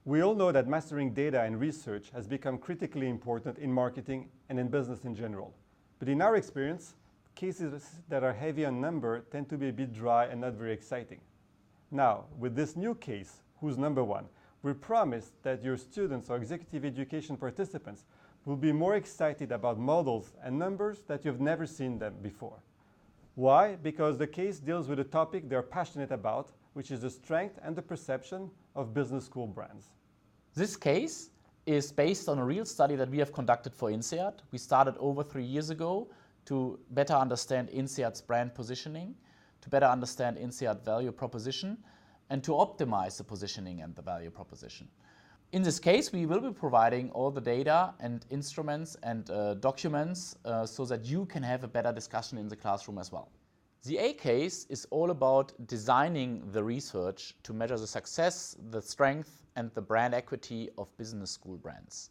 We all know that mastering data and research has become critically important in marketing and in business in general. But in our experience, cases that are heavy on number tend to be a bit dry and not very exciting. Now, with this new case, Who's Number One, we promise that your students or executive education participants will be more excited about models and numbers that you've never seen them before. Why? Because the case deals with a topic they're passionate about, which is the strength and the perception of business school brands. This case is based on a real study that we have conducted for INSEAD. We started over 3 years ago to better understand INSEAD's brand positioning, to better understand INSEAD value proposition, and to optimize the positioning and the value proposition. In this case, we will be providing all the data and instruments and documents so that you can have a better discussion in the classroom as well. The A case is all about designing the research to measure the success, the strength, and the brand equity of business school brands.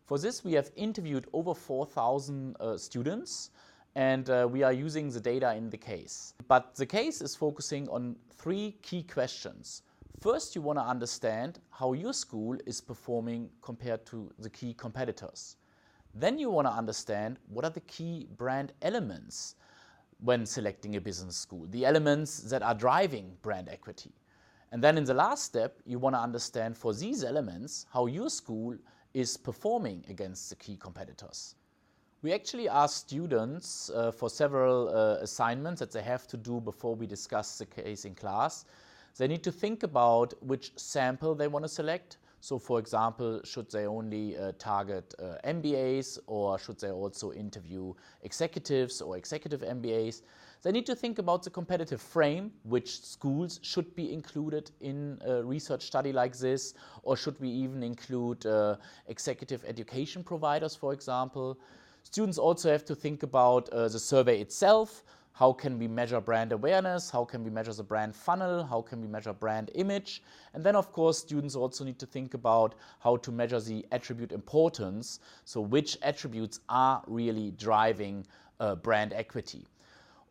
For this, we have interviewed over 4,000 students, and we are using the data in the case. But the case is focusing on 3 key questions. First, you want to understand how your school is performing compared to the key competitors. Then you want to understand what are the key brand elements when selecting a business school, the elements that are driving brand equity. And then in the last step, you want to understand for these elements how your school is performing against the key competitors. We actually asked students for several assignments that they have to do before we discuss the case in class. They need to think about which sample they want to select. So for example, should they only target MBAs, or should they also interview executives or executive MBAs? They need to think about the competitive frame, which schools should be included in a research study like this, or should we even include executive education providers, for example. Students also have to think about the survey itself. How can we measure brand awareness? How can we measure the brand funnel? How can we measure brand image? And then, of course, students also need to think about how to measure the attribute importance. So which attributes are really driving brand equity?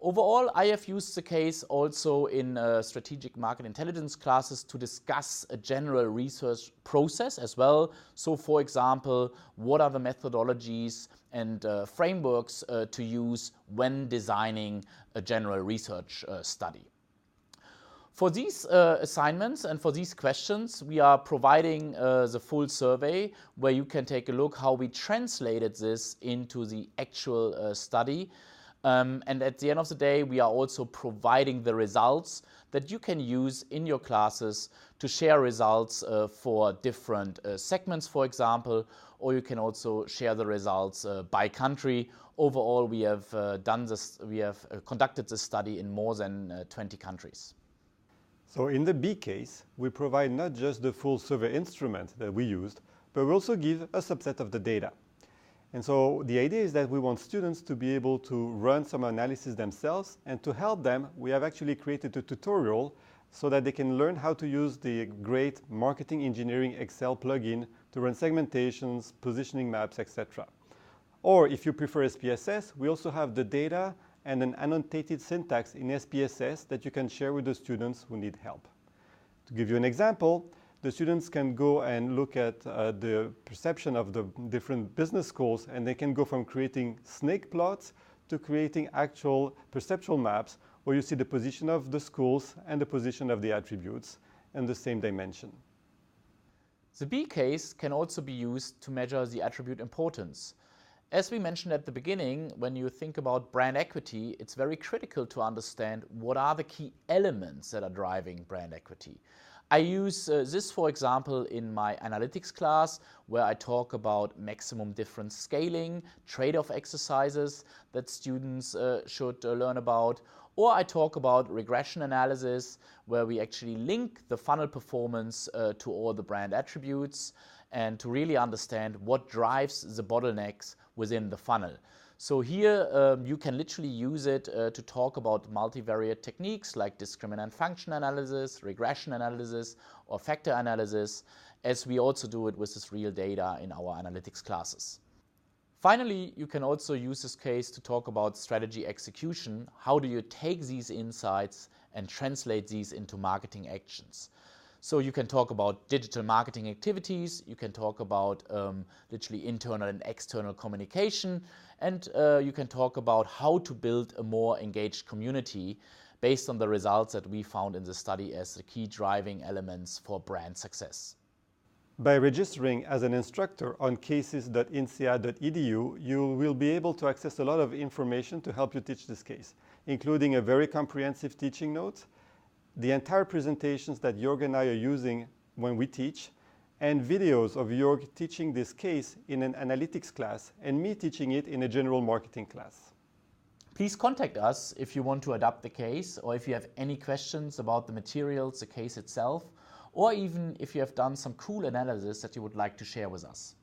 Overall, I have used the case also in strategic market intelligence classes to discuss a general research process as well. So for example, what are the methodologies and frameworks to use when designing a general research study. For these assignments and for these questions, we are providing the full survey where you can take a look how we translated this into the actual study. And at the end of the day, we are also providing the results that you can use in your classes to share results for different segments, for example, or you can also share the results by country. Overall, we have conducted this study in more than 20 countries. So in the B case, we provide not just the full survey instrument that we used, but we also give a subset of the data. And so the idea is that we want students to be able to run some analysis themselves, and to help them, we have actually created a tutorial so that they can learn how to use the great marketing engineering Excel plugin to run segmentations, positioning maps, etc. Or if you prefer SPSS, we also have the data and an annotated syntax in SPSS that you can share with the students who need help. To give you an example, the students can go and look at the perception of the different business schools, and they can go from creating snake plots to creating actual perceptual maps where you see the position of the schools and the position of the attributes in the same dimension. The B case can also be used to measure the attribute importance. As we mentioned at the beginning, when you think about brand equity, it's very critical to understand what are the key elements that are driving brand equity. I use this, for example, in my analytics class, where I talk about maximum difference scaling, trade-off exercises that students should learn about, or I talk about regression analysis, where we actually link the funnel performance to all the brand attributes, and to really understand what drives the bottlenecks within the funnel. So here you can literally use it to talk about multivariate techniques like discriminant function analysis, regression analysis, or factor analysis, as we also do it with this real data in our analytics classes. Finally, you can also use this case to talk about strategy execution. How do you take these insights and translate these into marketing actions? So you can talk about digital marketing activities, you can talk about literally internal and external communication, and you can talk about how to build a more engaged community based on the results that we found in the study as the key driving elements for brand success. By registering as an instructor on cases.insead.edu, you will be able to access a lot of information to help you teach this case, including a very comprehensive teaching note, the entire presentations that Jörg and I are using when we teach, and videos of Jörg teaching this case in an analytics class and me teaching it in a general marketing class. Please contact us if you want to adapt the case, or if you have any questions about the materials, the case itself, or even if you have done some cool analysis that you would like to share with us.